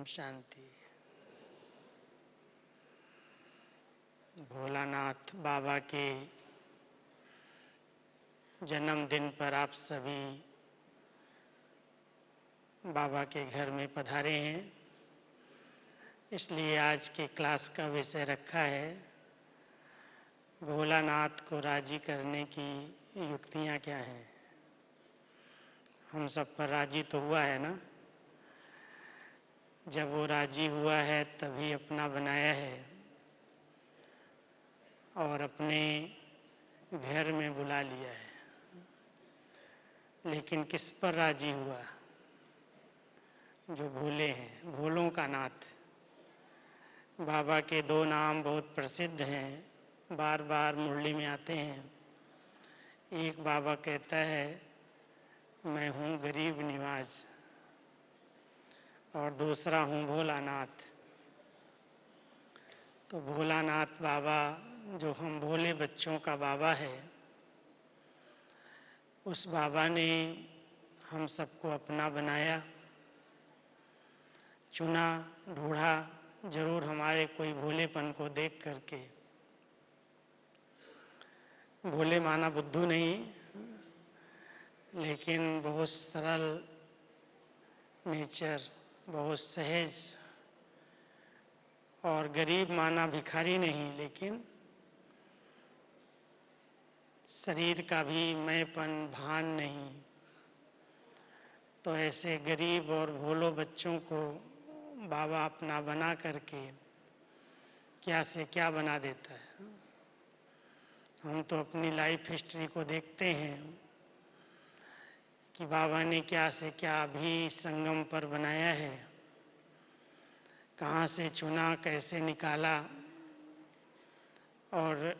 शांति। भोलानाथ बाबा के जन्मदिन पर आप सभी बाबा के घर में पधारे हैं, इसलिए आज के क्लास का विषय रखा है भोलानाथ को राजी करने की युक्तियां क्या हैं। हम सब पर राजी तो हुआ है ना। जब वो राजी हुआ है तभी अपना बनाया है और अपने घर में बुला लिया है। लेकिन किस पर राजी हुआ? जो भोले हैं, भोलों का नाथ। बाबा के दो नाम बहुत प्रसिद्ध हैं, बार बार मुरली में आते हैं। एक बाबा कहता है मैं हूँ गरीब निवाज और दूसरा हूँ भोलानाथ। तो भोलानाथ बाबा जो हम भोले बच्चों का बाबा है, उस बाबा ने हम सबको अपना बनाया, चुना, ढूंढा जरूर हमारे कोई भोलेपन को देख करके। भोले माना बुद्धू नहीं, लेकिन बहुत सरल नेचर, बहुत सहज। और गरीब माना भिखारी नहीं, लेकिन शरीर का भी मैंपन भान नहीं। तो ऐसे गरीब और भोलो बच्चों को बाबा अपना बना करके क्या से क्या बना देता है। हम तो अपनी लाइफ हिस्ट्री को देखते हैं कि बाबा ने क्या से क्या भी संगम पर बनाया है, कहाँ से चुना, कैसे निकाला और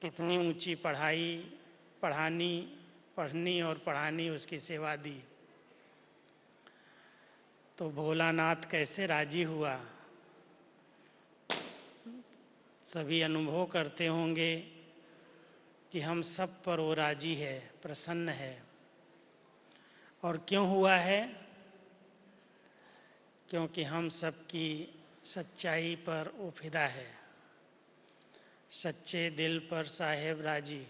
कितनी ऊंची पढ़नी और पढ़ानी उसकी सेवा दी। तो भोलानाथ कैसे राजी हुआ? सभी अनुभव करते होंगे कि हम सब पर वो राजी है, प्रसन्न है। और क्यों हुआ है? क्योंकि हम सबकी सच्चाई पर वो फिदा है। सच्चे दिल पर साहेब राजी।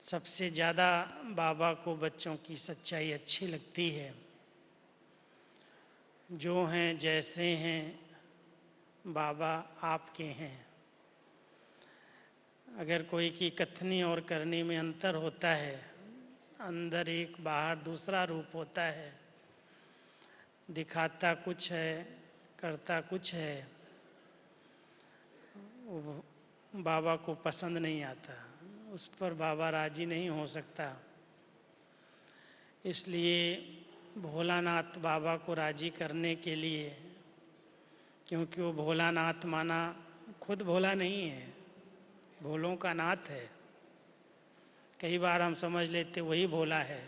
सबसे ज़्यादा बाबा को बच्चों की सच्चाई अच्छी लगती है। जो हैं जैसे हैं बाबा आपके हैं। अगर कोई की कथनी और करनी में अंतर होता है, अंदर एक बाहर दूसरा रूप होता है, दिखाता कुछ है करता कुछ है, वो बाबा को पसंद नहीं आता, उस पर बाबा राजी नहीं हो सकता। इसलिए भोलानाथ बाबा को राजी करने के लिए, क्योंकि वो भोलानाथ माना खुद भोला नहीं है, भोलों का नाथ है। कई बार हम समझ लेते वही भोला है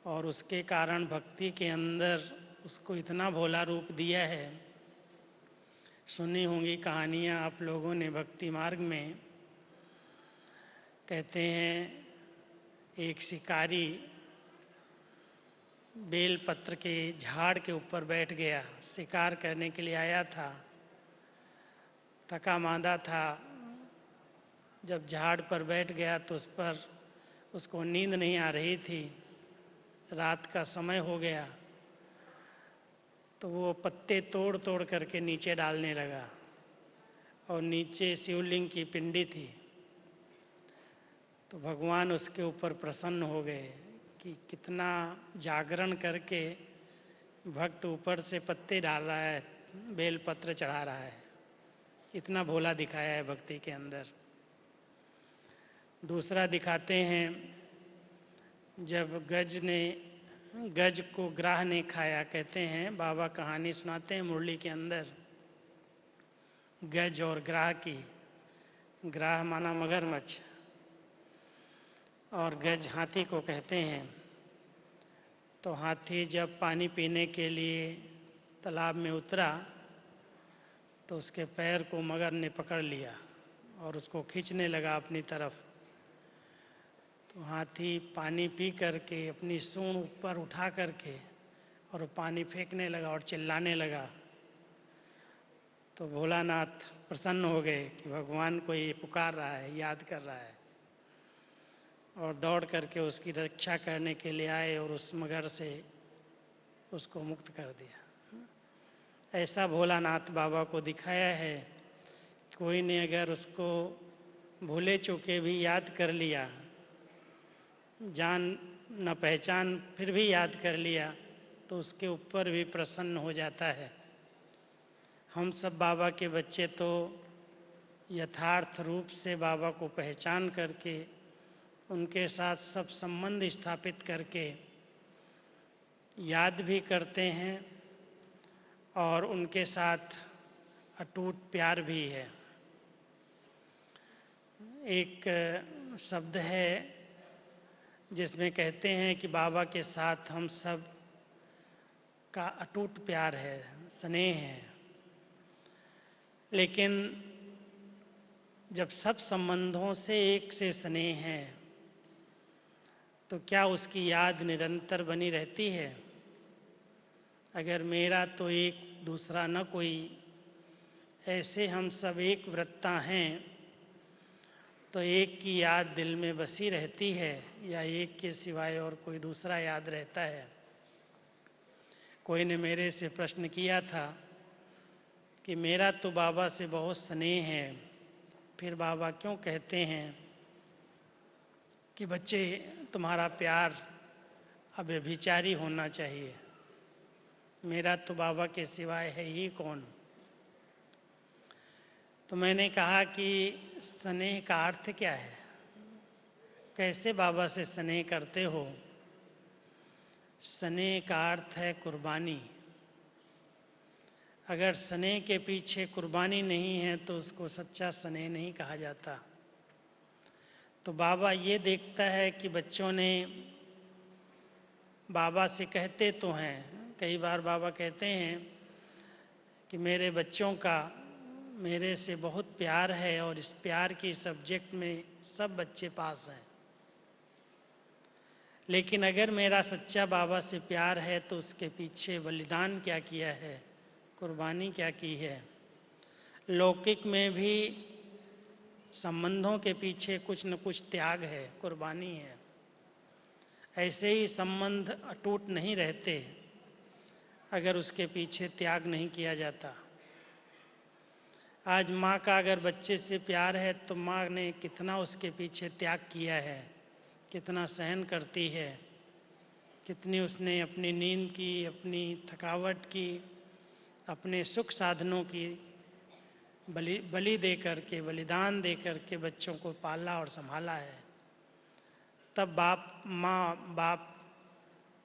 और उसके कारण भक्ति के अंदर उसको इतना भोला रूप दिया है। सुनी होंगी कहानियाँ आप लोगों ने भक्ति मार्ग में। कहते हैं एक शिकारी बेल पत्र के झाड़ के ऊपर बैठ गया, शिकार करने के लिए आया था, थका मांदा था। जब झाड़ पर बैठ गया तो उस पर उसको नींद नहीं आ रही थी, रात का समय हो गया। तो वो पत्ते तोड़ तोड़ करके नीचे डालने लगा और नीचे शिवलिंग की पिंडी थी। तो भगवान उसके ऊपर प्रसन्न हो गए कि कितना जागरण करके भक्त ऊपर से पत्ते डाल रहा है, बेल पत्र चढ़ा रहा है, इतना भोला दिखाया है भक्ति के अंदर। दूसरा दिखाते हैं जब गज को ग्राह ने खाया। कहते हैं बाबा कहानी सुनाते हैं मुरली के अंदर गज और ग्राह की। ग्राह माना मगरमच्छ और गज हाथी को कहते हैं। तो हाथी जब पानी पीने के लिए तालाब में उतरा तो उसके पैर को मगर ने पकड़ लिया और उसको खींचने लगा अपनी तरफ। तो हाथी पानी पी करके अपनी सूंड ऊपर उठा करके और वो पानी फेंकने लगा और चिल्लाने लगा। तो भोलानाथ प्रसन्न हो गए कि भगवान को ये पुकार रहा है, याद कर रहा है, और दौड़ करके उसकी रक्षा करने के लिए आए और उस मगर से उसको मुक्त कर दिया। ऐसा भोलानाथ बाबा को दिखाया है, कोई ने अगर उसको भूले चूके भी याद कर लिया, जान न पहचान फिर भी याद कर लिया, तो उसके ऊपर भी प्रसन्न हो जाता है। हम सब बाबा के बच्चे तो यथार्थ रूप से बाबा को पहचान करके उनके साथ सब संबंध स्थापित करके याद भी करते हैं और उनके साथ अटूट प्यार भी है। एक शब्द है जिसमें कहते हैं कि बाबा के साथ हम सब का अटूट प्यार है, स्नेह है। लेकिन जब सब संबंधों से एक से स्नेह है, तो क्या उसकी याद निरंतर बनी रहती है? अगर मेरा तो एक दूसरा न कोई, ऐसे हम सब एक व्रता हैं, तो एक की याद दिल में बसी रहती है या एक के सिवाय और कोई दूसरा याद रहता है? कोई ने मेरे से प्रश्न किया था कि मेरा तो बाबा से बहुत स्नेह है, फिर बाबा क्यों कहते हैं कि बच्चे तुम्हारा प्यार अब व्यभिचारी होना चाहिए? मेरा तो बाबा के सिवाय है ही कौन? तो मैंने कहा कि स्नेह का अर्थ क्या है? कैसे बाबा से स्नेह करते हो? स्नेह का अर्थ है कुर्बानी। अगर स्नेह के पीछे कुर्बानी नहीं है तो उसको सच्चा स्नेह नहीं कहा जाता। तो बाबा ये देखता है कि बच्चों ने बाबा से कहते तो हैं, कई बार बाबा कहते हैं कि मेरे बच्चों का मेरे से बहुत प्यार है और इस प्यार की सब्जेक्ट में सब बच्चे पास हैं। लेकिन अगर मेरा सच्चा बाबा से प्यार है तो उसके पीछे बलिदान क्या किया है, कुर्बानी क्या की है? लौकिक में भी संबंधों के पीछे कुछ न कुछ त्याग है, कुर्बानी है। ऐसे ही संबंध अटूट नहीं रहते अगर उसके पीछे त्याग नहीं किया जाता। आज माँ का अगर बच्चे से प्यार है तो माँ ने कितना उसके पीछे त्याग किया है, कितना सहन करती है, कितनी उसने अपनी नींद की, अपनी थकावट की, अपने सुख साधनों की बलि दे करके, बलिदान दे करके बच्चों को पाला और संभाला है। तब बाप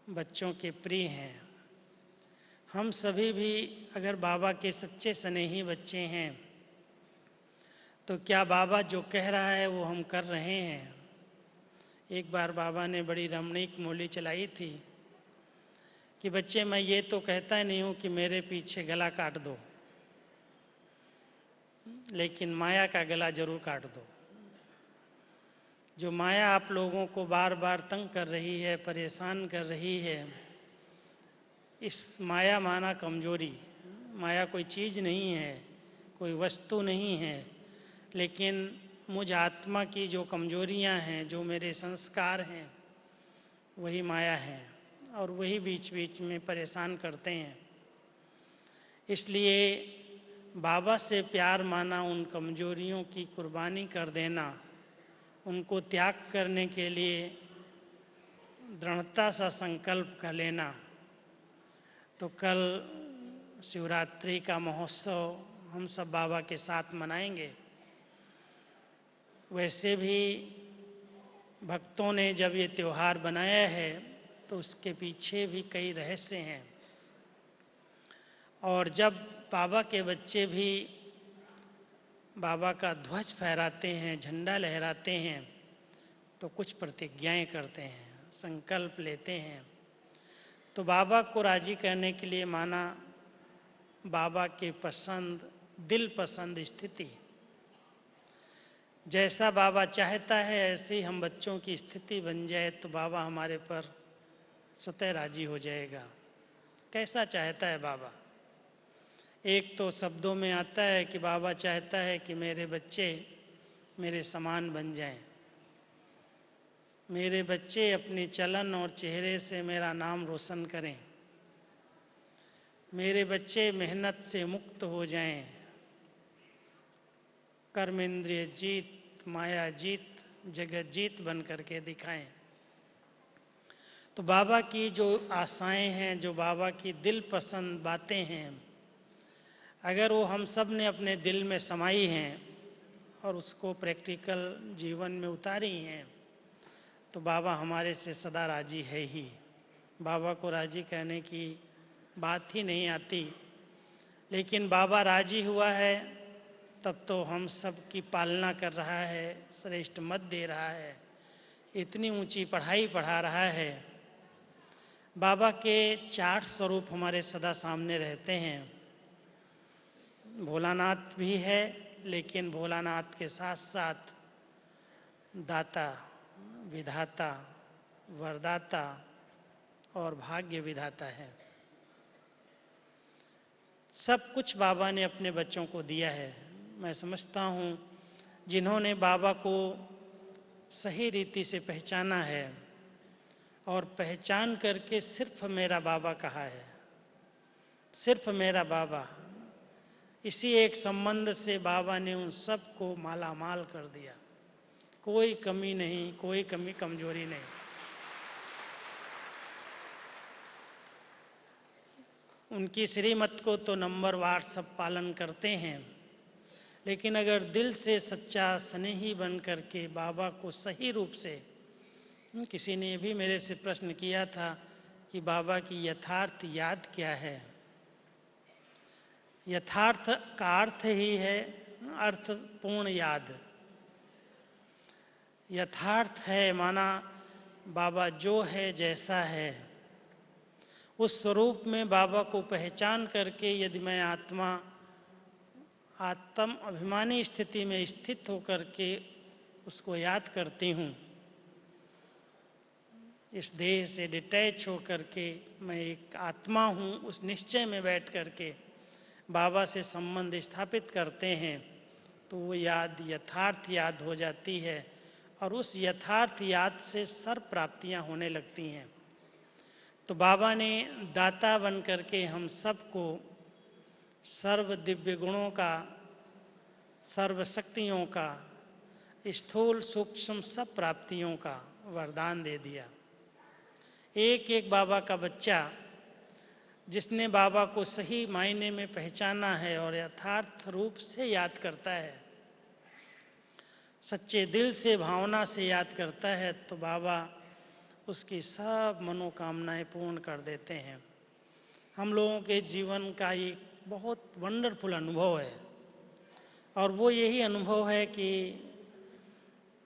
बच्चों के प्रिय हैं। हम सभी भी अगर बाबा के सच्चे स्नेही बच्चे हैं तो क्या बाबा जो कह रहा है वो हम कर रहे हैं? एक बार बाबा ने बड़ी रमणीक मूली चलाई थी कि बच्चे, मैं ये तो कहता नहीं हूँ कि मेरे पीछे गला काट दो, लेकिन माया का गला जरूर काट दो। जो माया आप लोगों को बार बार तंग कर रही है, परेशान कर रही है, इस माया माना कमजोरी। माया कोई चीज़ नहीं है, कोई वस्तु नहीं है, लेकिन मुझ आत्मा की जो कमजोरियां हैं, जो मेरे संस्कार हैं, वही माया है और वही बीच बीच में परेशान करते हैं। इसलिए बाबा से प्यार माना उन कमजोरियों की कुर्बानी कर देना, उनको त्याग करने के लिए दृढ़ता सा संकल्प कर लेना। तो कल शिवरात्रि का महोत्सव हम सब बाबा के साथ मनाएंगे। वैसे भी भक्तों ने जब ये त्यौहार बनाया है तो उसके पीछे भी कई रहस्य हैं। और जब बाबा के बच्चे भी बाबा का ध्वज फहराते हैं, झंडा लहराते हैं, तो कुछ प्रतिज्ञाएं करते हैं, संकल्प लेते हैं। तो बाबा को राजी करने के लिए माना बाबा के पसंद, दिल पसंद स्थिति, जैसा बाबा चाहता है ऐसे ही हम बच्चों की स्थिति बन जाए तो बाबा हमारे पर स्वतः राजी हो जाएगा। कैसा चाहता है बाबा? एक तो शब्दों में आता है कि बाबा चाहता है कि मेरे बच्चे मेरे समान बन जाएं, मेरे बच्चे अपने चलन और चेहरे से मेरा नाम रोशन करें, मेरे बच्चे मेहनत से मुक्त हो जाएं, कर्म इंद्रिय जीत, माया जीत, जगत जीत बन करके दिखाएं। तो बाबा की जो आशाएं हैं, जो बाबा की दिल पसंद बातें हैं, अगर वो हम सब ने अपने दिल में समाई हैं और उसको प्रैक्टिकल जीवन में उतारी हैं, तो बाबा हमारे से सदा राजी है ही। बाबा को राजी करने की बात ही नहीं आती, लेकिन बाबा राजी हुआ है तब तो हम सब की पालना कर रहा है, श्रेष्ठ मत दे रहा है, इतनी ऊंची पढ़ाई पढ़ा रहा है। बाबा के 4 स्वरूप हमारे सदा सामने रहते हैं। भोलानाथ भी है, लेकिन भोलानाथ के साथ साथ दाता, विधाता, वरदाता और भाग्य विधाता है। सब कुछ बाबा ने अपने बच्चों को दिया है। मैं समझता हूँ जिन्होंने बाबा को सही रीति से पहचाना है और पहचान करके सिर्फ मेरा बाबा कहा है, सिर्फ मेरा बाबा, इसी एक संबंध से बाबा ने उन सबको माला माल कर दिया। कोई कमी नहीं, कोई कमी कमजोरी नहीं। उनकी श्रीमत को तो नंबर वार सब पालन करते हैं, लेकिन अगर दिल से सच्चा स्नेही बन करके बाबा को सही रूप से, किसी ने भी मेरे से प्रश्न किया था कि बाबा की यथार्थ याद क्या है? यथार्थ का अर्थ ही है अर्थपूर्ण याद। यथार्थ है माना बाबा जो है, जैसा है, उस स्वरूप में बाबा को पहचान करके यदि मैं आत्म अभिमानी स्थिति में स्थित होकर के उसको याद करती हूँ, इस देह से डिटैच होकर के मैं एक आत्मा हूँ, उस निश्चय में बैठ करके बाबा से संबंध स्थापित करते हैं, तो वो याद यथार्थ याद हो जाती है और उस यथार्थ याद से सर्व प्राप्तियां होने लगती हैं। तो बाबा ने दाता बन करके हम सबको सर्व दिव्य गुणों का, सर्व शक्तियों का, स्थूल सूक्ष्म सब प्राप्तियों का वरदान दे दिया। एक एक बाबा का बच्चा जिसने बाबा को सही मायने में पहचाना है और यथार्थ रूप से याद करता है, सच्चे दिल से, भावना से याद करता है, तो बाबा उसकी सब मनोकामनाएं पूर्ण कर देते हैं। हम लोगों के जीवन का एक बहुत वंडरफुल अनुभव है और वो यही अनुभव है कि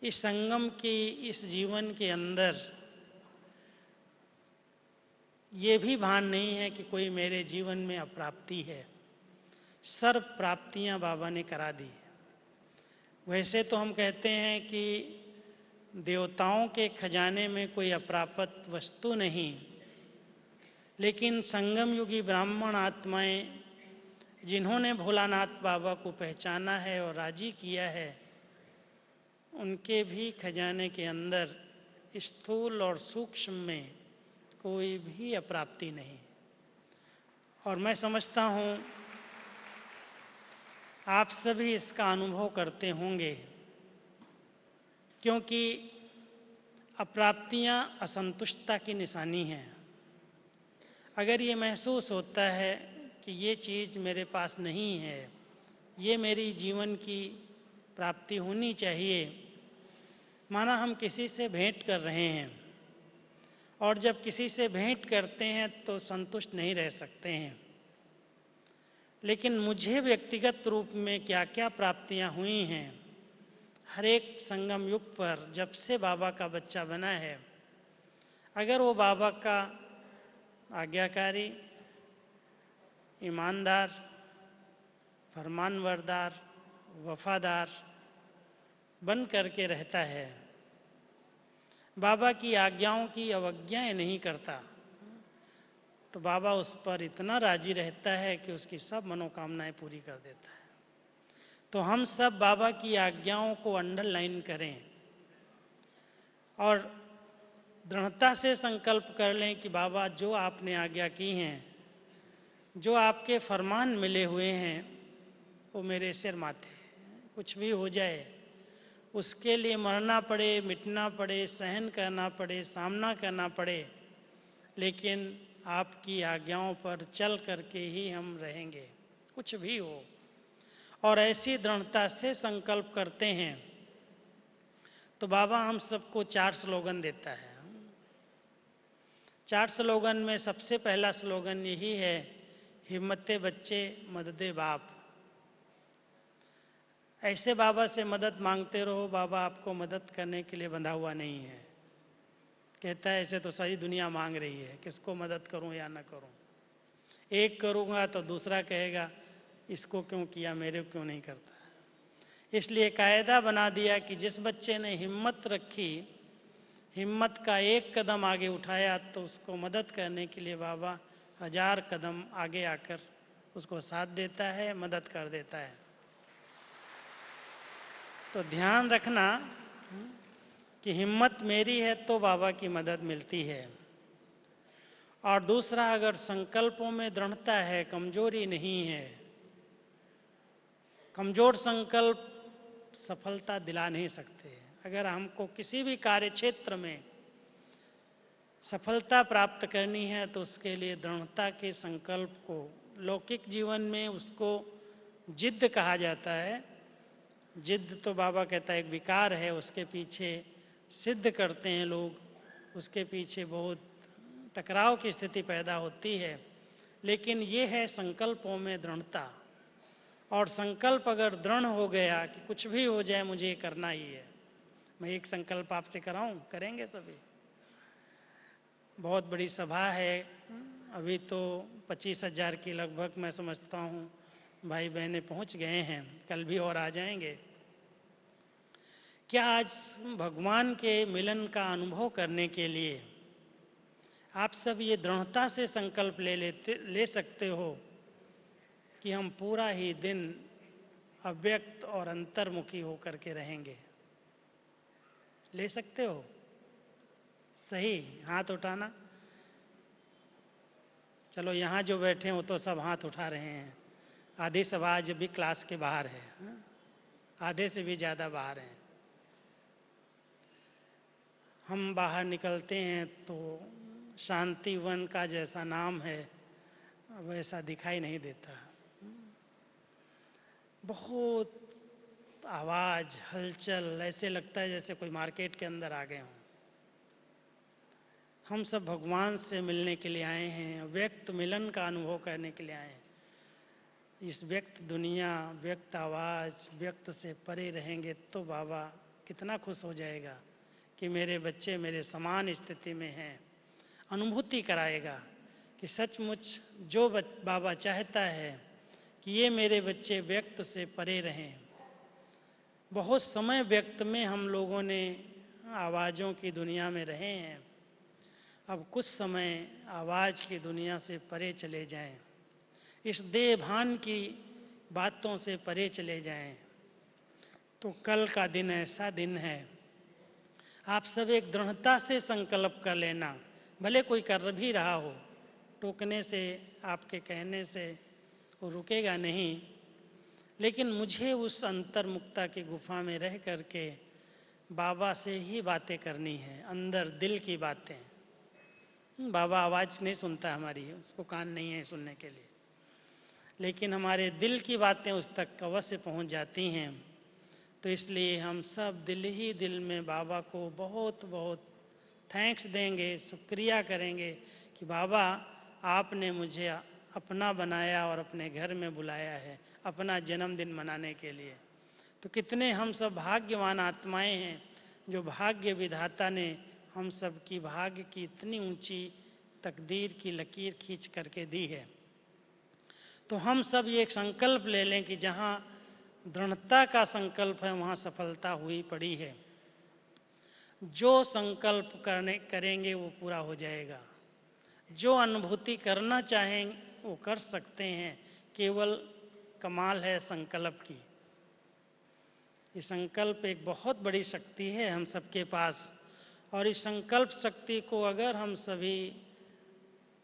इस संगम की, इस जीवन के अंदर ये भी भान नहीं है कि कोई मेरे जीवन में अप्राप्ति है। सर्व प्राप्तियां बाबा ने करा दी। वैसे तो हम कहते हैं कि देवताओं के खजाने में कोई अप्राप्त वस्तु नहीं, लेकिन संगम युगी ब्राह्मण आत्माएं जिन्होंने भोलानाथ बाबा को पहचाना है और राजी किया है, उनके भी खजाने के अंदर स्थूल और सूक्ष्म में कोई भी अप्राप्ति नहीं। और मैं समझता हूँ आप सभी इसका अनुभव करते होंगे, क्योंकि अप्राप्तियां असंतुष्टता की निशानी हैं। अगर ये महसूस होता है कि ये चीज़ मेरे पास नहीं है, ये मेरी जीवन की प्राप्ति होनी चाहिए, माना हम किसी से भेंट कर रहे हैं और जब किसी से भेंट करते हैं तो संतुष्ट नहीं रह सकते हैं, लेकिन मुझे व्यक्तिगत रूप में क्या क्या प्राप्तियां हुई हैं हर एक संगम युग पर जब से बाबा का बच्चा बना है, अगर वो बाबा का आज्ञाकारी, ईमानदार, फरमानबरदार, वफादार बन करके रहता है, बाबा की आज्ञाओं की अवज्ञाएं नहीं करता, तो बाबा उस पर इतना राजी रहता है कि उसकी सब मनोकामनाएं पूरी कर देता है। तो हम सब बाबा की आज्ञाओं को अंडरलाइन करें और दृढ़ता से संकल्प कर लें कि बाबा जो आपने आज्ञा की हैं, जो आपके फरमान मिले हुए हैं, वो मेरे सिर माथे हैं। कुछ भी हो जाए, उसके लिए मरना पड़े, मिटना पड़े, सहन करना पड़े, सामना करना पड़े, लेकिन आपकी आज्ञाओं पर चल करके ही हम रहेंगे, कुछ भी हो। और ऐसी दृढ़ता से संकल्प करते हैं तो बाबा हम सबको 4 स्लोगन देता है। 4 स्लोगन में सबसे पहला स्लोगन यही है, हिम्मते बच्चे मददे बाप। ऐसे बाबा से मदद मांगते रहो, बाबा आपको मदद करने के लिए बंधा हुआ नहीं है। कहता है ऐसे तो सारी दुनिया मांग रही है, किसको मदद करूं या ना करूं। एक करूंगा तो दूसरा कहेगा इसको क्यों किया, मेरे क्यों नहीं करता। इसलिए कायदा बना दिया कि जिस बच्चे ने हिम्मत रखी, हिम्मत का एक कदम आगे उठाया, तो उसको मदद करने के लिए बाबा 1000 कदम आगे आकर उसको साथ देता है, मदद कर देता है। तो ध्यान रखना कि हिम्मत मेरी है तो बाबा की मदद मिलती है। और दूसरा, अगर संकल्पों में दृढ़ता है, कमजोरी नहीं है। कमजोर संकल्प सफलता दिला नहीं सकते। अगर हमको किसी भी कार्य क्षेत्र में सफलता प्राप्त करनी है तो उसके लिए दृढ़ता के संकल्प को, लौकिक जीवन में उसको जिद्द कहा जाता है। जिद्द तो बाबा कहता है एक विकार है, उसके पीछे सिद्ध करते हैं लोग, उसके पीछे बहुत टकराव की स्थिति पैदा होती है। लेकिन ये है संकल्पों में दृढ़ता। और संकल्प अगर दृढ़ हो गया कि कुछ भी हो जाए मुझे ये करना ही है। मैं एक संकल्प आपसे कराऊं, करेंगे सभी? बहुत बड़ी सभा है, अभी तो 25,000 की लगभग मैं समझता हूँ भाई बहनें पहुँच गए हैं, कल भी और आ जाएंगे। क्या आज भगवान के मिलन का अनुभव करने के लिए आप सब ये दृढ़ता से संकल्प ले सकते हो कि हम पूरा ही दिन अव्यक्त और अंतर्मुखी होकर के रहेंगे? ले सकते हो? सही, हाथ उठाना। चलो यहाँ जो बैठे हो तो सब हाथ उठा रहे हैं। आधी सभा आज भी क्लास के बाहर है, आधे से भी ज़्यादा बाहर हैं। हम बाहर निकलते हैं तो शांति वन का जैसा नाम है वैसा दिखाई नहीं देता। बहुत आवाज़, हलचल, ऐसे लगता है जैसे कोई मार्केट के अंदर आ गए हों। हम सब भगवान से मिलने के लिए आए हैं, व्यक्त मिलन का अनुभव करने के लिए आए हैं। इस व्यक्त दुनिया, व्यक्त आवाज़, व्यक्त से परे रहेंगे तो बाबा कितना खुश हो जाएगा कि मेरे बच्चे मेरे समान स्थिति में हैं। अनुभूति कराएगा कि सचमुच जो बाबा चाहता है कि ये मेरे बच्चे व्यक्त से परे रहें। बहुत समय व्यक्त में हम लोगों ने आवाज़ों की दुनिया में रहे हैं, अब कुछ समय आवाज़ की दुनिया से परे चले जाएं, इस देह भान की बातों से परे चले जाएं। तो कल का दिन ऐसा दिन है, आप सब एक दृढ़ता से संकल्प कर लेना। भले कोई कर भी रहा हो, टोकने से, आपके कहने से वो रुकेगा नहीं, लेकिन मुझे उस अंतर्मुक्ता की गुफा में रह करके बाबा से ही बातें करनी है, अंदर दिल की बातें। बाबा आवाज़ नहीं सुनता हमारी, उसको कान नहीं है सुनने के लिए, लेकिन हमारे दिल की बातें उस तक अवश्य पहुंच जाती हैं। तो इसलिए हम सब दिल ही दिल में बाबा को बहुत बहुत थैंक्स देंगे, शुक्रिया करेंगे कि बाबा आपने मुझे अपना बनाया और अपने घर में बुलाया है अपना जन्मदिन मनाने के लिए। तो कितने हम सब भाग्यवान आत्माएं हैं जो भाग्य विधाता ने हम सब की भाग्य की इतनी ऊंची तकदीर की लकीर खींच करके दी है। तो हम सब ये एक संकल्प ले लें कि जहाँ दृढ़ता का संकल्प है वहाँ सफलता हुई पड़ी है। जो संकल्प करेंगे वो पूरा हो जाएगा। जो अनुभूति करना चाहें वो कर सकते हैं। केवल कमाल है संकल्प की। ये संकल्प एक बहुत बड़ी शक्ति है हम सबके पास, और इस संकल्प शक्ति को अगर हम सभी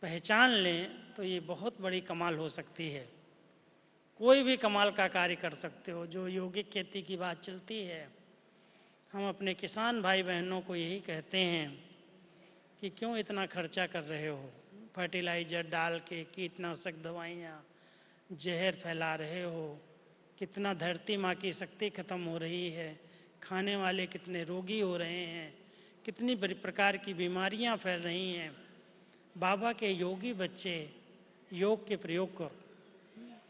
पहचान लें तो ये बहुत बड़ी कमाल हो सकती है। कोई भी कमाल का कार्य कर सकते हो। जो यौगिक खेती की बात चलती है, हम अपने किसान भाई बहनों को यही कहते हैं कि क्यों इतना खर्चा कर रहे हो, फर्टिलाइज़र डाल के, कीटनाशक दवाइयाँ, जहर फैला रहे हो, कितना धरती माँ की शक्ति खत्म हो रही है, खाने वाले कितने रोगी हो रहे हैं, कितनी बड़ी प्रकार की बीमारियाँ फैल रही हैं। बाबा के योगी बच्चे योग के प्रयोग करो।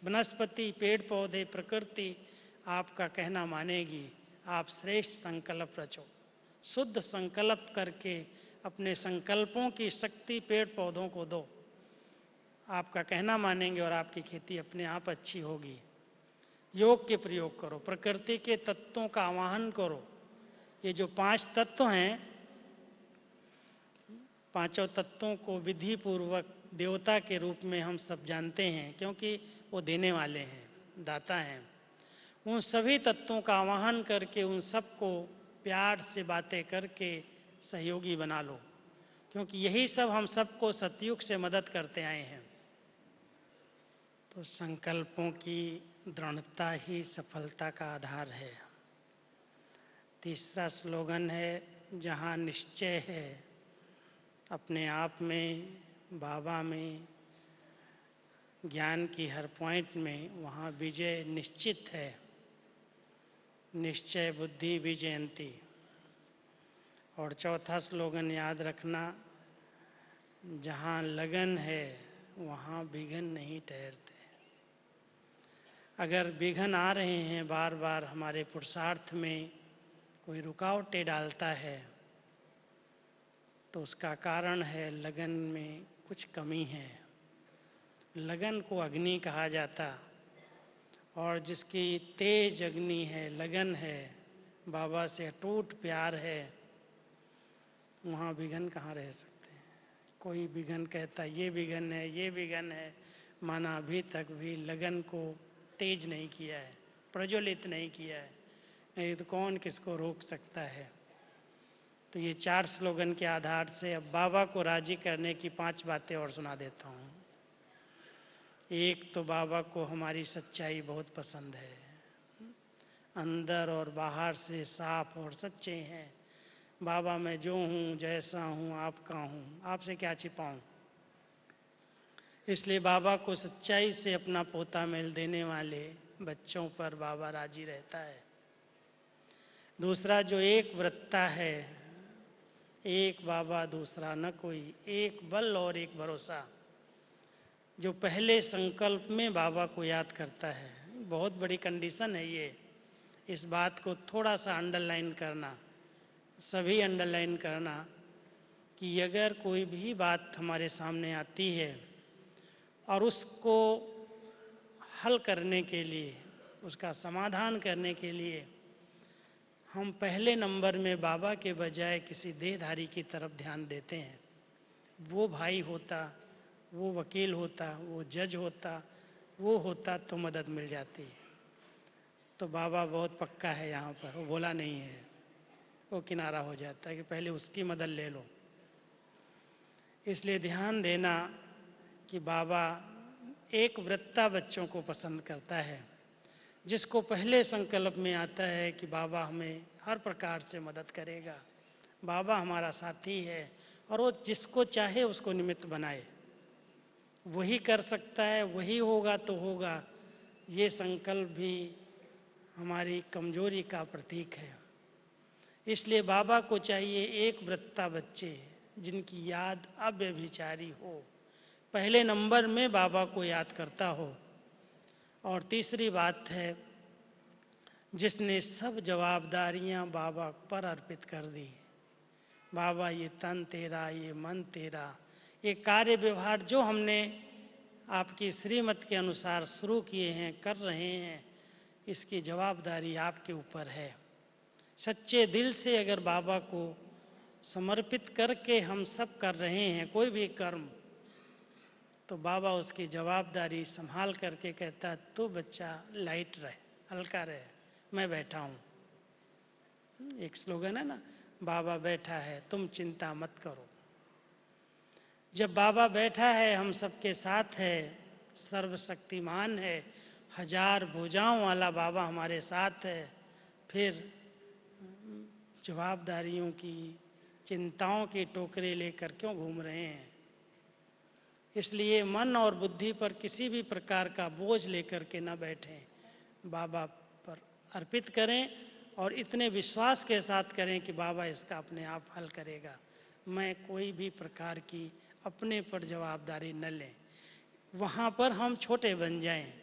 वनस्पति, पेड़ पौधे, प्रकृति आपका कहना मानेगी। आप श्रेष्ठ संकल्प रचो। शुद्ध संकल्प करके अपने संकल्पों की शक्ति पेड़ पौधों को दो। आपका कहना मानेंगे और आपकी खेती अपने आप अच्छी होगी। योग के प्रयोग करो, प्रकृति के तत्वों का आवाहन करो। ये जो 5 तत्व हैं, पांचों तत्वों को विधि पूर्वक देवता के रूप में हम सब जानते हैं, क्योंकि वो देने वाले हैं, दाता हैं। उन सभी तत्वों का आवाहन करके उन सबको प्यार से बातें करके सहयोगी बना लो, क्योंकि यही सब हम सबको सतयुग से मदद करते आए हैं। तो संकल्पों की दृढ़ता ही सफलता का आधार है। तीसरा स्लोगन है, जहाँ निश्चय है अपने आप में, बाबा में, ज्ञान की हर पॉइंट में, वहाँ विजय निश्चित है। निश्चय बुद्धि विजयंती। और चौथा स्लोगन याद रखना, जहाँ लगन है वहाँ विघ्न नहीं ठहरते। अगर विघ्न आ रहे हैं बार बार हमारे पुरुषार्थ में, कोई रुकावटें डालता है, तो उसका कारण है लगन में कुछ कमी है। लगन को अग्नि कहा जाता, और जिसकी तेज अग्नि है, लगन है, बाबा से अटूट प्यार है, वहाँ विघ्न कहाँ रह सकते हैं। कोई विघ्न कहता ये विघ्न है, ये विघ्न है, माना अभी तक भी लगन को तेज नहीं किया है, प्रज्वलित नहीं किया है। नहीं तो कौन किसको रोक सकता है। तो ये 4 स्लोगन के आधार से अब बाबा को राजी करने की 5 बातें और सुना देता हूँ। एक तो बाबा को हमारी सच्चाई बहुत पसंद है। अंदर और बाहर से साफ और सच्चे हैं। बाबा मैं जो हूँ, जैसा हूँ, आपका हूँ, आपसे क्या छिपाऊँ। इसलिए बाबा को सच्चाई से अपना पोता मेल देने वाले बच्चों पर बाबा राजी रहता है। दूसरा, जो एक व्रतता है, एक बाबा दूसरा न कोई, एक बल और एक भरोसा। जो पहले संकल्प में बाबा को याद करता है, बहुत बड़ी कंडीशन है ये। इस बात को थोड़ा सा अंडरलाइन करना, सभी अंडरलाइन करना, कि अगर कोई भी बात हमारे सामने आती है और उसको हल करने के लिए, उसका समाधान करने के लिए हम पहले नंबर में बाबा के बजाय किसी देहधारी की तरफ ध्यान देते हैं, वो भाई होता, वो वकील होता, वो जज होता, वो होता तो मदद मिल जाती। तो बाबा बहुत पक्का है यहाँ पर, वो भोला नहीं है। वो किनारा हो जाता है कि पहले उसकी मदद ले लो। इसलिए ध्यान देना कि बाबा एक व्रता बच्चों को पसंद करता है, जिसको पहले संकल्प में आता है कि बाबा हमें हर प्रकार से मदद करेगा, बाबा हमारा साथी है, और वो जिसको चाहे उसको निमित्त बनाए, वही कर सकता है, वही होगा तो होगा। ये संकल्प भी हमारी कमजोरी का प्रतीक है। इसलिए बाबा को चाहिए एक व्रता बच्चे जिनकी याद अव्यभिचारी हो, पहले नंबर में बाबा को याद करता हो। और तीसरी बात है, जिसने सब जवाबदारियां बाबा पर अर्पित कर दी। बाबा ये तन तेरा, ये मन तेरा, ये कार्य व्यवहार जो हमने आपकी श्रीमत के अनुसार शुरू किए हैं, कर रहे हैं, इसकी जवाबदारी आपके ऊपर है। सच्चे दिल से अगर बाबा को समर्पित करके हम सब कर रहे हैं कोई भी कर्म, तो बाबा उसकी जवाबदारी संभाल करके कहता, तू बच्चा लाइट रहे, हल्का रहे, मैं बैठा हूँ। एक स्लोगन है ना, बाबा बैठा है तुम चिंता मत करो। जब बाबा बैठा है, हम सबके साथ है, सर्वशक्तिमान है, हजार भुजाओं वाला बाबा हमारे साथ है, फिर जवाबदारियों की, चिंताओं की टोकरे लेकर क्यों घूम रहे हैं? इसलिए मन और बुद्धि पर किसी भी प्रकार का बोझ लेकर के न बैठें, बाबा पर अर्पित करें और इतने विश्वास के साथ करें कि बाबा इसका अपने आप हल करेगा। मैं कोई भी प्रकार की अपने पर जवाबदारी न लें, वहाँ पर हम छोटे बन जाएं,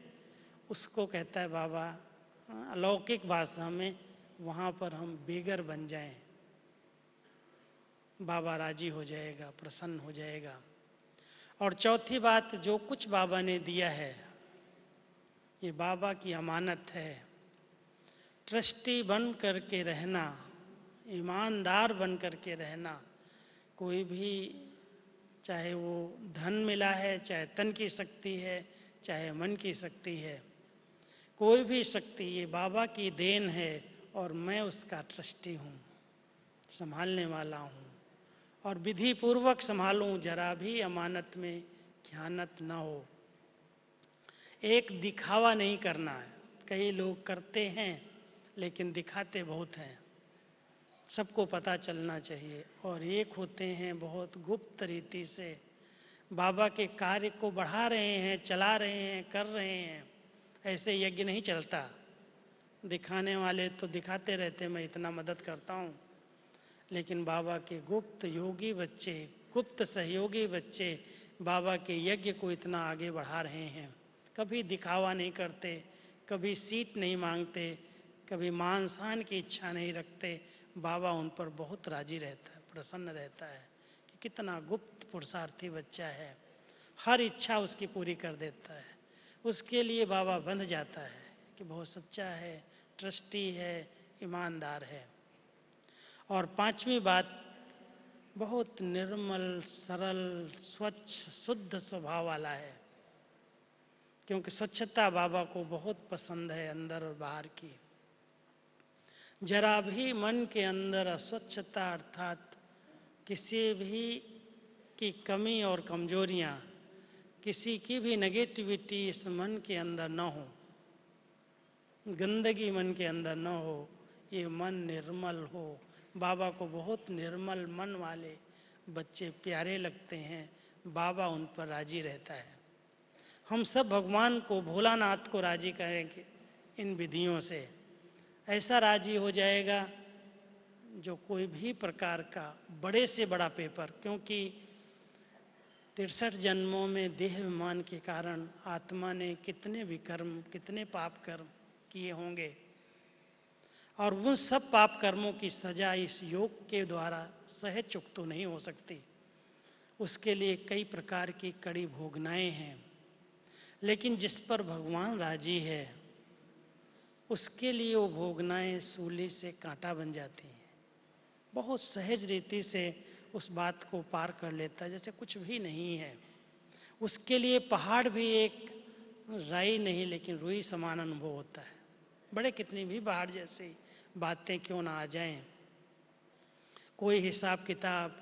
उसको कहता है बाबा अलौकिक भाषा में, वहाँ पर हम बेगर बन जाएं, बाबा राजी हो जाएगा, प्रसन्न हो जाएगा। और चौथी बात, जो कुछ बाबा ने दिया है ये बाबा की अमानत है। ट्रस्टी बन करके रहना, ईमानदार बन करके रहना। कोई भी, चाहे वो धन मिला है, चाहे तन की शक्ति है, चाहे मन की शक्ति है, कोई भी शक्ति ये बाबा की देन है और मैं उसका ट्रस्टी हूँ, संभालने वाला हूँ और विधि पूर्वक संभालूं, जरा भी अमानत में खयानत न हो। एक दिखावा नहीं करना है, कई लोग करते हैं लेकिन दिखाते बहुत हैं, सबको पता चलना चाहिए। और एक होते हैं बहुत गुप्त रीति से बाबा के कार्य को बढ़ा रहे हैं, चला रहे हैं, कर रहे हैं। ऐसे यज्ञ नहीं चलता। दिखाने वाले तो दिखाते रहते, मैं इतना मदद करता हूँ, लेकिन बाबा के गुप्त योगी बच्चे, गुप्त सहयोगी बच्चे बाबा के यज्ञ को इतना आगे बढ़ा रहे हैं। कभी दिखावा नहीं करते, कभी सीट नहीं मांगते, कभी मान शान की इच्छा नहीं रखते। बाबा उन पर बहुत राजी रहता है, प्रसन्न रहता है कि कितना गुप्त पुरुषार्थी बच्चा है, हर इच्छा उसकी पूरी कर देता है। उसके लिए बाबा बंध जाता है कि बहुत सच्चा है, ट्रस्टी है, ईमानदार है। और पांचवी बात, बहुत निर्मल, सरल, स्वच्छ, शुद्ध स्वभाव वाला है, क्योंकि स्वच्छता बाबा को बहुत पसंद है, अंदर और बाहर की। जरा भी मन के अंदर अस्वच्छता अर्थात किसी भी की कमी और कमजोरियां, किसी की भी नेगेटिविटी इस मन के अंदर न हो, गंदगी मन के अंदर न हो, ये मन निर्मल हो। बाबा को बहुत निर्मल मन वाले बच्चे प्यारे लगते हैं, बाबा उन पर राजी रहता है। हम सब भगवान को, भोलानाथ को राजी करेंगे इन विधियों से, ऐसा राजी हो जाएगा जो कोई भी प्रकार का बड़े से बड़ा पेपर, क्योंकि 63 जन्मों में देह अभिमान के कारण आत्मा ने कितने विकर्म, कितने पाप कर्म किए होंगे, और उन सब पाप कर्मों की सजा इस योग के द्वारा सहज चुक तो नहीं हो सकती। उसके लिए कई प्रकार की कड़ी भोगनाएं हैं, लेकिन जिस पर भगवान राजी है उसके लिए वो भोगनाएं सूली से कांटा बन जाती हैं। बहुत सहज रीति से उस बात को पार कर लेता है, जैसे कुछ भी नहीं है। उसके लिए पहाड़ भी एक राई नहीं लेकिन रुई समान अनुभव होता है। बड़े कितनी भी पहाड़ जैसी बातें क्यों ना आ जाएं, कोई हिसाब किताब,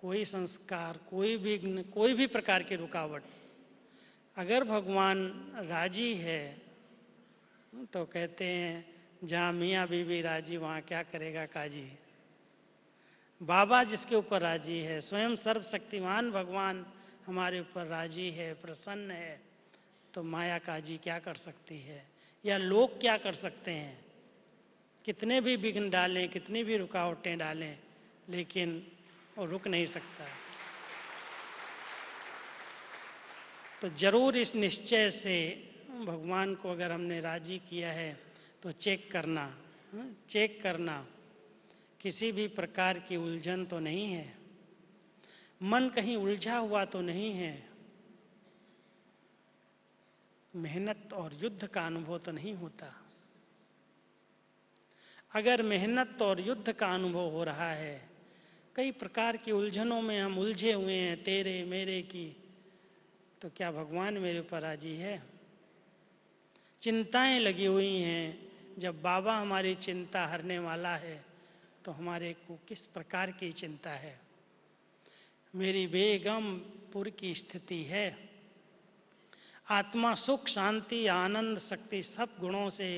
कोई संस्कार, कोई विघ्न, कोई भी प्रकार की रुकावट, अगर भगवान राजी है तो कहते हैं जहाँ मियाँ बीवी राजी वहाँ क्या करेगा काजी। बाबा जिसके ऊपर राजी है, स्वयं सर्वशक्तिमान भगवान हमारे ऊपर राजी है, प्रसन्न है, तो माया काजी क्या कर सकती है, या लोग क्या कर सकते हैं। कितने भी विघ्न डालें, कितनी भी रुकावटें डालें, लेकिन वो रुक नहीं सकता। तो जरूर इस निश्चय से भगवान को अगर हमने राजी किया है तो चेक करना, चेक करना किसी भी प्रकार की उलझन तो नहीं है, मन कहीं उलझा हुआ तो नहीं है, मेहनत और युद्ध का अनुभव तो नहीं होता। अगर मेहनत और युद्ध का अनुभव हो रहा है, कई प्रकार की उलझनों में हम उलझे हुए हैं, तेरे मेरे की, तो क्या भगवान मेरे ऊपर राजी है? चिंताएं लगी हुई हैं, जब बाबा हमारी चिंता हरने वाला है तो हमारे को किस प्रकार की चिंता है? मेरी बेगमपुर की स्थिति है, आत्मा सुख शांति आनंद शक्ति सब गुणों से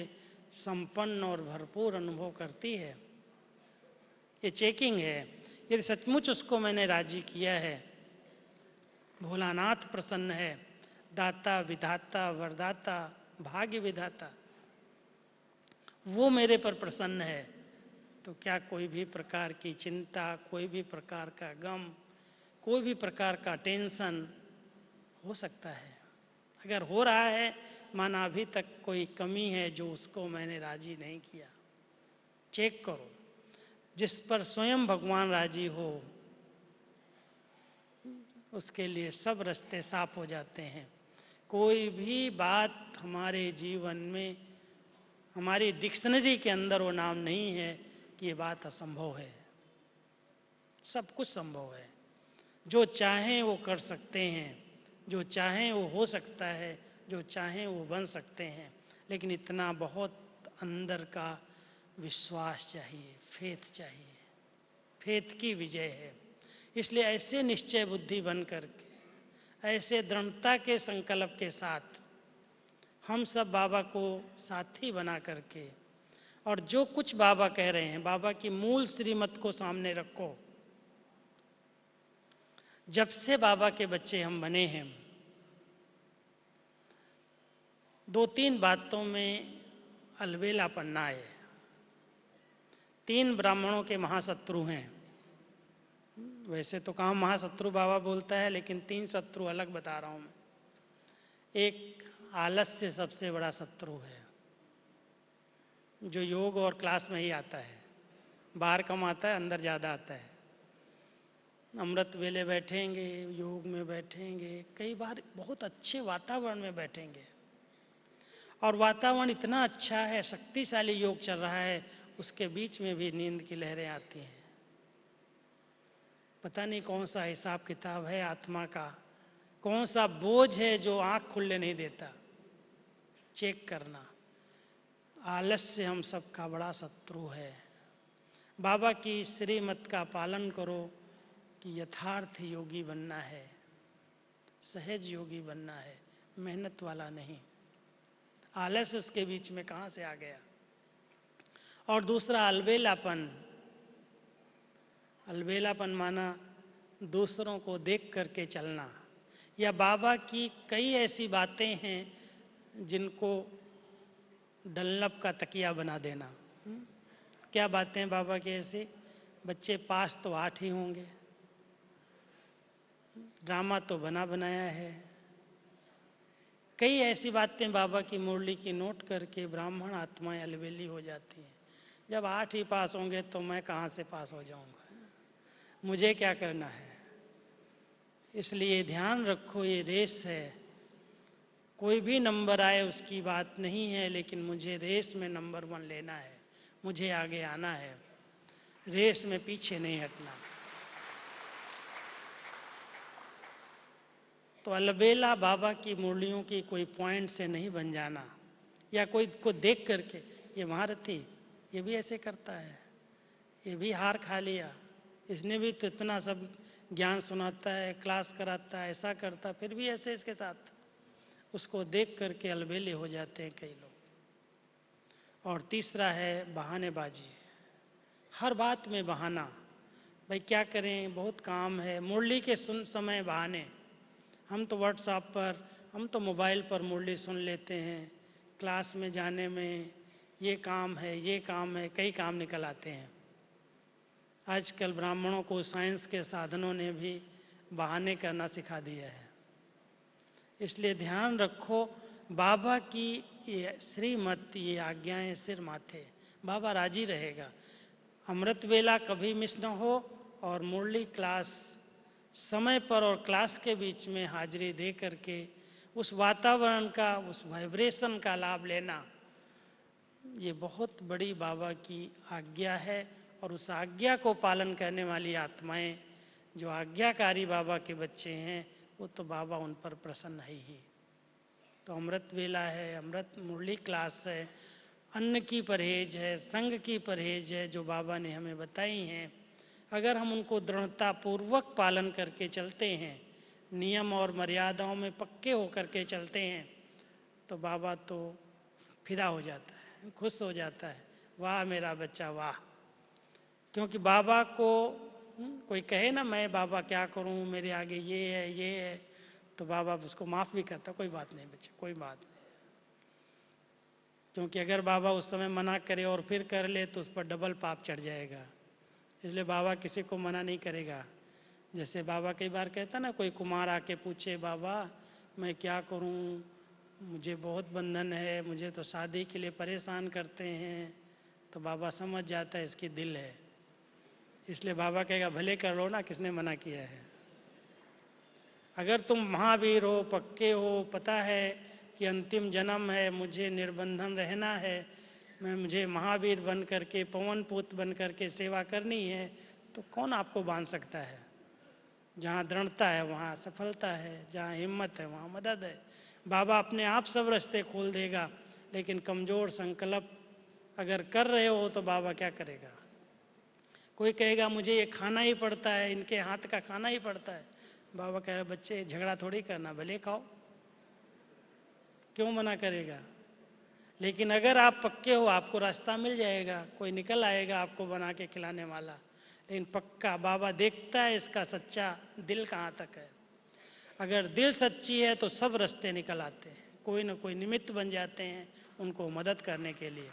संपन्न और भरपूर अनुभव करती है। ये चेकिंग है, यदि सचमुच उसको मैंने राजी किया है, भोलानाथ प्रसन्न है, दाता विधाता वरदाता भाग्य विधाता, वो मेरे पर प्रसन्न है, तो क्या कोई भी प्रकार की चिंता, कोई भी प्रकार का गम, कोई भी प्रकार का टेंशन हो सकता है? अगर हो रहा है, माना अभी तक कोई कमी है जो उसको मैंने राजी नहीं किया। चेक करो, जिस पर स्वयं भगवान राजी हो उसके लिए सब रास्ते साफ हो जाते हैं। कोई भी बात हमारे जीवन में, हमारी डिक्शनरी के अंदर वो नाम नहीं है कि ये बात असंभव है। सब कुछ संभव है। जो चाहें वो कर सकते हैं, जो चाहें वो हो सकता है, जो चाहें वो बन सकते हैं, लेकिन इतना बहुत अंदर का विश्वास चाहिए, फेथ चाहिए। फेथ की विजय है। इसलिए ऐसे निश्चय बुद्धि बन करके, ऐसे दृढ़ता के संकल्प के साथ हम सब बाबा को साथी बना करके, और जो कुछ बाबा कह रहे हैं, बाबा की मूल श्रीमत को सामने रखो। जब से बाबा के बच्चे हम बने हैं, दो तीन बातों में अलबेलापन ना आए। तीन ब्राह्मणों के महाशत्रु हैं। वैसे तो कहाँ महाशत्रु बाबा बोलता है, लेकिन तीन शत्रु अलग बता रहा हूं मैं। एक आलस्य सबसे बड़ा शत्रु है, जो योग और क्लास में ही आता है, बाहर कम आता है, अंदर ज़्यादा आता है। अमृत वेले बैठेंगे, योग में बैठेंगे, कई बार बहुत अच्छे वातावरण में बैठेंगे, और वातावरण इतना अच्छा है, शक्तिशाली योग चल रहा है, उसके बीच में भी नींद की लहरें आती हैं। पता नहीं कौन सा हिसाब किताब है आत्मा का, कौन सा बोझ है जो आंख खुलने नहीं देता। चेक करना। आलस्य हम सबका बड़ा शत्रु है। बाबा की श्रीमत का पालन करो कि यथार्थ योगी बनना है, सहज योगी बनना है, मेहनत वाला नहीं। आलस्य उसके बीच में कहां से आ गया? और दूसरा अलबेलापन। अलबेलापन माना दूसरों को देख करके चलना, या बाबा की कई ऐसी बातें हैं जिनको डल्लप का तकिया बना देना। क्या बातें हैं बाबा की ऐसी? बच्चे पास तो 8 ही होंगे, ड्रामा तो बना बनाया है। कई ऐसी बातें बाबा की मुरली की नोट करके ब्राह्मण आत्माएं अलबेली हो जाती हैं। जब 8 ही पास होंगे तो मैं कहाँ से पास हो जाऊंगा, मुझे क्या करना है? इसलिए ध्यान रखो, ये रेस है। कोई भी नंबर आए उसकी बात नहीं है, लेकिन मुझे रेस में नंबर 1 लेना है, मुझे आगे आना है, रेस में पीछे नहीं हटना। तो अलबेला बाबा की मुरलियों की कोई पॉइंट से नहीं बन जाना, या कोई को देख करके ये महारथी, ये भी ऐसे करता है, ये भी हार खा लिया, इसने भी तो इतना सब ज्ञान सुनाता है, क्लास कराता है, ऐसा करता, फिर भी ऐसे इसके साथ। उसको देख करके अलबेले हो जाते हैं कई लोग। और तीसरा है बहानेबाजी। हर बात में बहाना। भाई क्या करें, बहुत काम है, मुरली के सुन समय बहाने। हम तो व्हाट्सएप पर, हम तो मोबाइल पर मुरली सुन लेते हैं, क्लास में जाने में ये काम है, ये काम है, कई काम निकल आते हैं। आजकल ब्राह्मणों को साइंस के साधनों ने भी बहाने करना सिखा दिया है। इसलिए ध्यान रखो, बाबा की ये श्रीमत, ये आज्ञाएं सिर माथे, बाबा राजी रहेगा। अमृत वेला कभी मिस न हो, और मुरली क्लास समय पर और क्लास के बीच में हाजिरी दे करके उस वातावरण का, उस वाइब्रेशन का लाभ लेना, ये बहुत बड़ी बाबा की आज्ञा है। और उस आज्ञा को पालन करने वाली आत्माएं, जो आज्ञाकारी बाबा के बच्चे हैं, वो तो बाबा उन पर प्रसन्न है ही। तो अमृत वेला है, अमृत मुरली क्लास है, अन्न की परहेज है, संग की परहेज है, जो बाबा ने हमें बताई हैं, अगर हम उनको दृढ़ता पूर्वक पालन करके चलते हैं, नियम और मर्यादाओं में पक्के होकर के चलते हैं, तो बाबा तो फिदा हो जाता है, खुश हो जाता है, वाह मेरा बच्चा वाह। क्योंकि बाबा को कोई कहे ना मैं बाबा क्या करूं, मेरे आगे ये है, तो बाबा उसको माफ़ भी करता, कोई बात नहीं बच्चे, कोई बात नहीं। क्योंकि अगर बाबा उस समय मना करे और फिर कर ले तो उस पर डबल पाप चढ़ जाएगा। इसलिए बाबा किसी को मना नहीं करेगा। जैसे बाबा कई बार कहता ना, कोई कुमार आके पूछे बाबा मैं क्या करूं, मुझे बहुत बंधन है, मुझे तो शादी के लिए परेशान करते हैं, तो बाबा समझ जाता है इसकी दिल है। इसलिए बाबा कहेगा भले कर लो ना, किसने मना किया है। अगर तुम महावीर हो, पक्के हो, पता है कि अंतिम जन्म है, मुझे निर्बंधन रहना है, मुझे महावीर बन करके पवन पुत बन करके सेवा करनी है, तो कौन आपको बांध सकता है। जहाँ दृढ़ता है वहाँ सफलता है, जहाँ हिम्मत है वहाँ मदद है। बाबा अपने आप सब रास्ते खोल देगा, लेकिन कमज़ोर संकल्प अगर कर रहे हो तो बाबा क्या करेगा। कोई कहेगा मुझे ये खाना ही पड़ता है, इनके हाथ का खाना ही पड़ता है, बाबा कह रहे बच्चे झगड़ा थोड़ी करना, भले खाओ, क्यों मना करेगा। लेकिन अगर आप पक्के हो आपको रास्ता मिल जाएगा, कोई निकल आएगा आपको बना के खिलाने वाला। लेकिन पक्का बाबा देखता है इसका सच्चा दिल कहाँ तक है। अगर दिल सच्ची है तो सब रास्ते निकल आते हैं, कोई ना कोई निमित्त बन जाते हैं उनको मदद करने के लिए।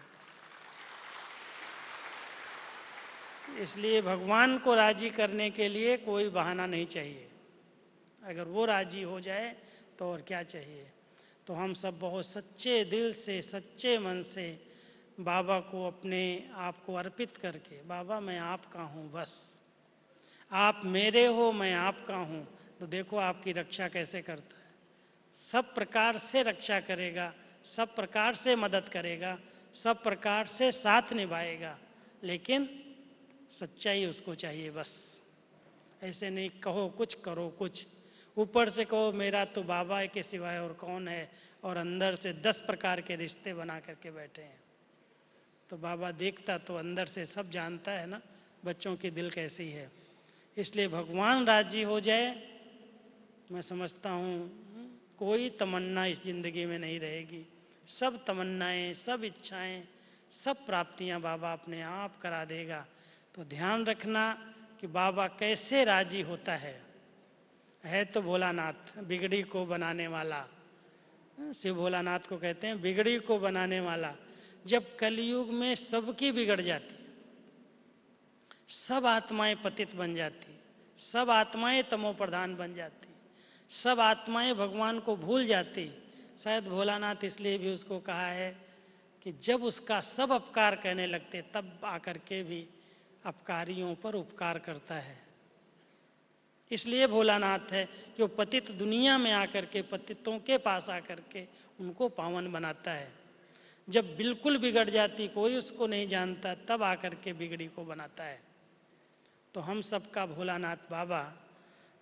इसलिए भगवान को राजी करने के लिए कोई बहाना नहीं चाहिए। अगर वो राजी हो जाए तो और क्या चाहिए। तो हम सब बहुत सच्चे दिल से, सच्चे मन से बाबा को अपने आप को अर्पित करके, बाबा मैं आपका हूँ, बस आप मेरे हो, मैं आपका हूँ, तो देखो आपकी रक्षा कैसे करता है। सब प्रकार से रक्षा करेगा, सब प्रकार से मदद करेगा, सब प्रकार से साथ निभाएगा, लेकिन सच्चाई उसको चाहिए बस। ऐसे नहीं कहो कुछ करो कुछ, ऊपर से कहो मेरा तो बाबा के सिवाय और कौन है, और अंदर से 10 प्रकार के रिश्ते बना करके बैठे हैं। तो बाबा देखता तो अंदर से सब जानता है ना, बच्चों की दिल कैसी है। इसलिए भगवान राजी हो जाए, मैं समझता हूँ कोई तमन्ना इस जिंदगी में नहीं रहेगी। सब तमन्नाएं, सब इच्छाएं, सब प्राप्तियां बाबा अपने आप करा देगा। तो ध्यान रखना कि बाबा कैसे राजी होता है तो भोलानाथ बिगड़ी को बनाने वाला। शिव भोलानाथ को कहते हैं बिगड़ी को बनाने वाला। जब कलयुग में सबकी बिगड़ जाती, सब आत्माएं पतित बन जाती, सब आत्माएं तमो प्रधान बन जाती, सब आत्माएं भगवान को भूल जाती, शायद भोलानाथ इसलिए भी उसको कहा है कि जब उसका सब अपकार कहने लगते तब आकर के भी अपकारियों पर उपकार करता है। इसलिए भोलानाथ है कि वो पतित दुनिया में आकर के, पतितों के पास आकर के उनको पावन बनाता है। जब बिल्कुल बिगड़ जाती, कोई उसको नहीं जानता, तब आकर के बिगड़ी को बनाता है। तो हम सबका भोलानाथ बाबा,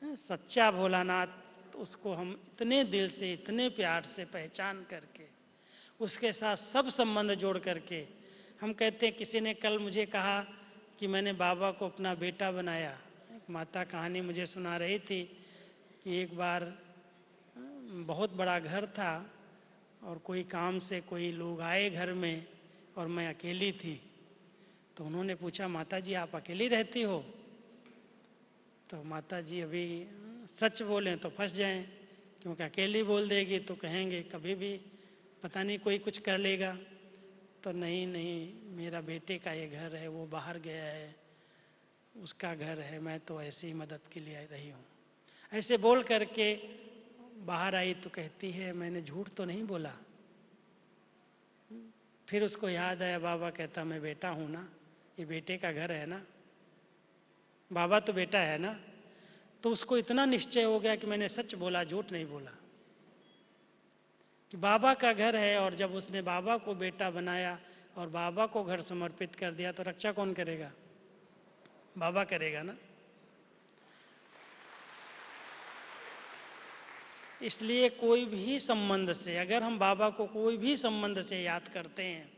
सच्चा भोलानाथ, उसको हम इतने दिल से, इतने प्यार से पहचान करके, उसके साथ सब संबंध जोड़ करके हम कहते हैं। किसी ने कल मुझे कहा कि मैंने बाबा को अपना बेटा बनाया। एक माता कहानी मुझे सुना रही थी कि एक बार बहुत बड़ा घर था और कोई काम से कोई लोग आए घर में और मैं अकेली थी। तो उन्होंने पूछा माता जी आप अकेली रहती हो। तो माता जी अभी सच बोलें तो फंस जाएं, क्योंकि अकेली बोल देगी तो कहेंगे कभी भी पता नहीं कोई कुछ कर लेगा। तो नहीं नहीं, मेरा बेटे का ये घर है, वो बाहर गया है, उसका घर है, मैं तो ऐसी ही मदद के लिए रही हूँ। ऐसे बोल करके बाहर आई तो कहती है मैंने झूठ तो नहीं बोला। फिर उसको याद आया, बाबा कहता मैं बेटा हूँ ना, ये बेटे का घर है ना, बाबा तो बेटा है ना। तो उसको इतना निश्चय हो गया कि मैंने सच बोला, झूठ नहीं बोला, कि बाबा का घर है। और जब उसने बाबा को बेटा बनाया और बाबा को घर समर्पित कर दिया तो रक्षा कौन करेगा, बाबा करेगा ना। इसलिए कोई भी संबंध से, अगर हम बाबा को कोई भी संबंध से याद करते हैं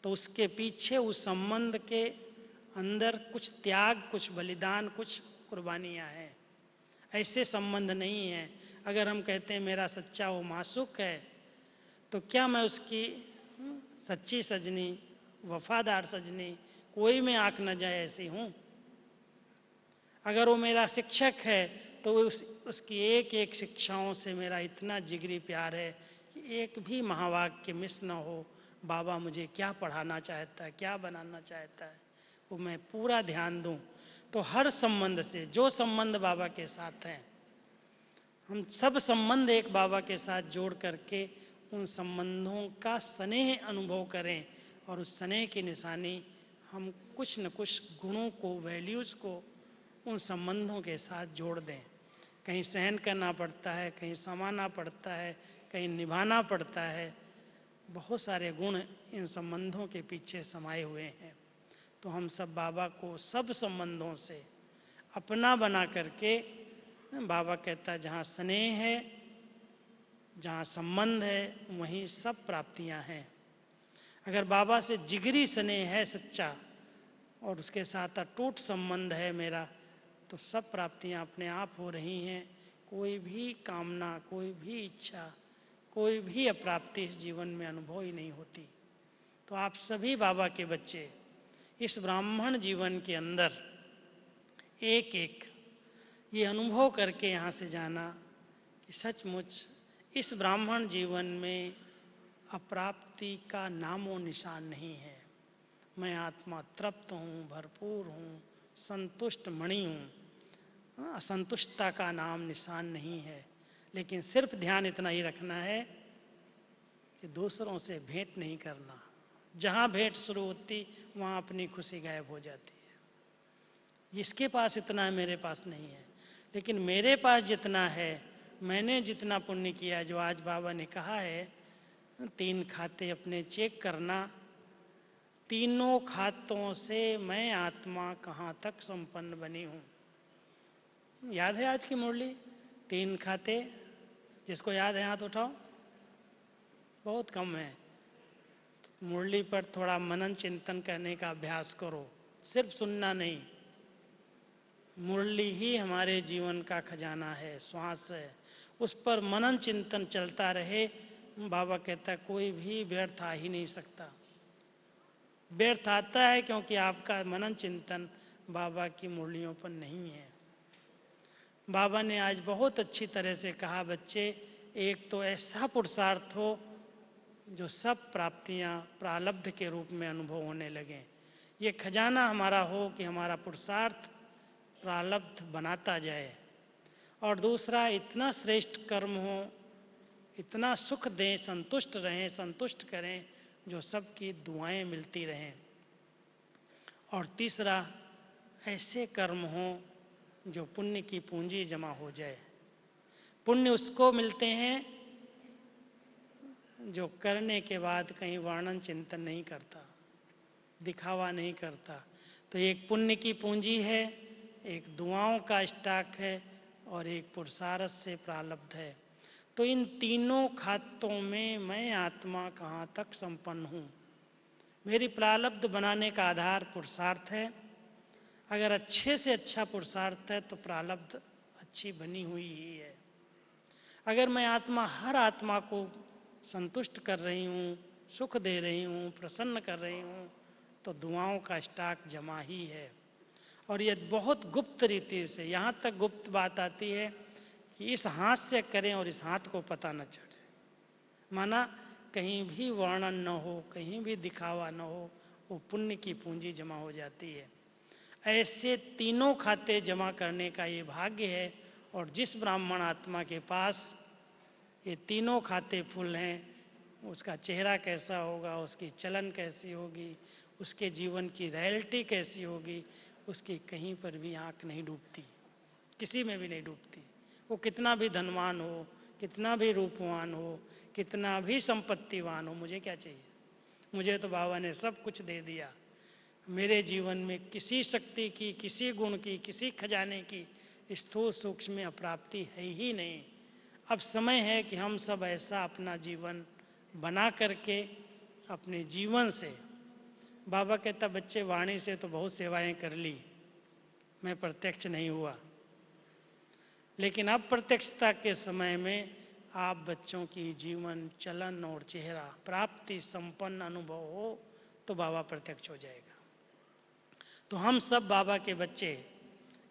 तो उसके पीछे, उस संबंध के अंदर कुछ त्याग, कुछ बलिदान, कुछ कुर्बानियां हैं। ऐसे संबंध नहीं है। अगर हम कहते हैं मेरा सच्चा वो मासूक है, तो क्या मैं उसकी सच्ची सजनी, वफादार सजनी, कोई में आंख न जाए ऐसी हूं? अगर वो मेरा शिक्षक है तो उसकी एक एक शिक्षाओं से मेरा इतना जिगरी प्यार है कि एक भी महावाक्य मिस न हो। बाबा मुझे क्या पढ़ाना चाहता है, क्या बनाना चाहता है, वो मैं पूरा ध्यान दूं। तो हर संबंध से, जो संबंध बाबा के साथ हैं, हम सब संबंध एक बाबा के साथ जोड़ करके उन संबंधों का स्नेह अनुभव करें, और उस स्नेह की निशानी हम कुछ न कुछ गुणों को, वैल्यूज़ को उन संबंधों के साथ जोड़ दें। कहीं सहन करना पड़ता है, कहीं समाना पड़ता है, कहीं निभाना पड़ता है। बहुत सारे गुण इन संबंधों के पीछे समाये हुए हैं। तो हम सब बाबा को सब संबंधों से अपना बना करके, बाबा कहता है जहाँ स्नेह है, जहाँ संबंध है, वहीं सब प्राप्तियां हैं। अगर बाबा से जिगरी स्नेह है सच्चा, और उसके साथ अटूट संबंध है मेरा, तो सब प्राप्तियां अपने आप हो रही हैं। कोई भी कामना, कोई भी इच्छा, कोई भी अप्राप्ति इस जीवन में अनुभव ही नहीं होती। तो आप सभी बाबा के बच्चे इस ब्राह्मण जीवन के अंदर एक एक ये अनुभव करके यहाँ से जाना कि सचमुच इस ब्राह्मण जीवन में अप्राप्ति का नामो निशान नहीं है। मैं आत्मा तृप्त हूँ, भरपूर हूँ, संतुष्ट मणि हूँ। असंतुष्टता का नाम निशान नहीं है। लेकिन सिर्फ ध्यान इतना ही रखना है कि दूसरों से भेंट नहीं करना। जहाँ भेंट शुरू होती वहाँ अपनी खुशी गायब हो जाती है। जिसके पास इतना है, मेरे पास नहीं है। लेकिन मेरे पास जितना है, मैंने जितना पुण्य किया, जो आज बाबा ने कहा है 3 खाते अपने चेक करना, तीनों खातों से मैं आत्मा कहाँ तक संपन्न बनी हूँ। याद है आज की मुरली? 3 खाते, जिसको याद है हाथ उठाओ। बहुत कम है। मुरली पर थोड़ा मनन चिंतन करने का अभ्यास करो, सिर्फ सुनना नहीं। मुरली ही हमारे जीवन का खजाना है, श्वास है। उस पर मनन चिंतन चलता रहे। बाबा कहता कोई भी व्यर्थ आ ही नहीं सकता। व्यर्थ आता है क्योंकि आपका मनन चिंतन बाबा की मुरलियों पर नहीं है। बाबा ने आज बहुत अच्छी तरह से कहा, बच्चे, एक तो ऐसा पुरुषार्थ हो जो सब प्राप्तियां प्रारब्ध के रूप में अनुभव होने लगे। ये खजाना हमारा हो कि हमारा पुरुषार्थ प्रारब्ध बनाता जाए। और दूसरा, इतना श्रेष्ठ कर्म हो, इतना सुख दें, संतुष्ट रहें, संतुष्ट करें, जो सबकी दुआएं मिलती रहें। और तीसरा, ऐसे कर्म हो जो पुण्य की पूंजी जमा हो जाए। पुण्य उसको मिलते हैं जो करने के बाद कहीं वर्णन चिंतन नहीं करता, दिखावा नहीं करता। तो एक पुण्य की पूंजी है, एक दुआओं का स्टॉक है, और एक पुरुषार्थ से प्रारब्ध है। तो इन तीनों खातों में मैं आत्मा कहाँ तक संपन्न हूँ। मेरी प्रारब्ध बनाने का आधार पुरुषार्थ है। अगर अच्छे से अच्छा पुरुषार्थ है तो प्रारब्ध अच्छी बनी हुई ही है। अगर मैं आत्मा, हर आत्मा को संतुष्ट कर रही हूँ, सुख दे रही हूँ, प्रसन्न कर रही हूँ, तो दुआओं का स्टॉक जमा ही है। और ये बहुत गुप्त रीति से, यहाँ तक गुप्त बात आती है कि इस हाथ से करें और इस हाथ को पता न चले। माना कहीं भी वर्णन न हो, कहीं भी दिखावा न हो, वो पुण्य की पूंजी जमा हो जाती है। ऐसे तीनों खाते जमा करने का ये भाग्य है। और जिस ब्राह्मण आत्मा के पास ये तीनों खाते फुल हैं, उसका चेहरा कैसा होगा, उसकी चलन कैसी होगी, उसके जीवन की रियलिटी कैसी होगी, उसकी कहीं पर भी आंख नहीं डूबती, किसी में भी नहीं डूबती। वो कितना भी धनवान हो, कितना भी रूपवान हो, कितना भी संपत्तिवान हो, मुझे क्या चाहिए? मुझे तो बाबा ने सब कुछ दे दिया। मेरे जीवन में किसी शक्ति की, किसी गुण की, किसी खजाने की स्थूल सूक्ष्म में अप्राप्ति है ही नहीं। अब समय है कि हम सब ऐसा अपना जीवन बना करके अपने जीवन से, बाबा कहता बच्चे वाणी से तो बहुत सेवाएं कर ली, मैं प्रत्यक्ष नहीं हुआ, लेकिन अब प्रत्यक्षता के समय में आप बच्चों की जीवन, चलन और चेहरा प्राप्ति संपन्न अनुभव हो तो बाबा प्रत्यक्ष हो जाएगा। तो हम सब बाबा के बच्चे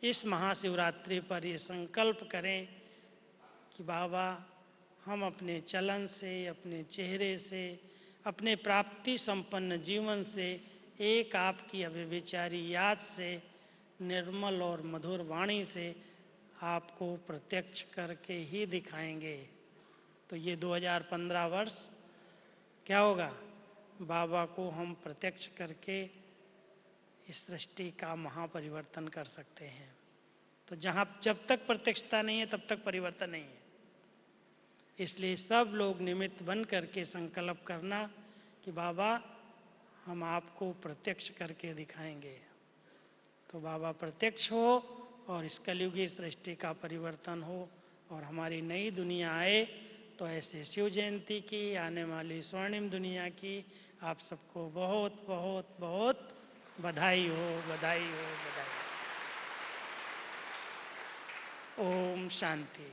इस महाशिवरात्रि पर ये संकल्प करें कि बाबा हम अपने चलन से, अपने चेहरे से, अपने प्राप्ति संपन्न जीवन से, एक आपकी अव्यभिचारी याद से, निर्मल और मधुर वाणी से आपको प्रत्यक्ष करके ही दिखाएंगे। तो ये 2015 वर्ष क्या होगा? बाबा को हम प्रत्यक्ष करके इस सृष्टि का महापरिवर्तन कर सकते हैं। तो जहाँ जब तक प्रत्यक्षता नहीं है तब तक परिवर्तन नहीं है। इसलिए सब लोग निमित्त बन करके संकल्प करना कि बाबा हम आपको प्रत्यक्ष करके दिखाएंगे। तो बाबा प्रत्यक्ष हो और इस कलयुगी सृष्टि का परिवर्तन हो और हमारी नई दुनिया आए। तो ऐसे शिव जयंती की, आने वाली स्वर्णिम दुनिया की आप सबको बहुत बहुत बहुत बधाई हो, बधाई हो, बधाई हो। ओम शांति।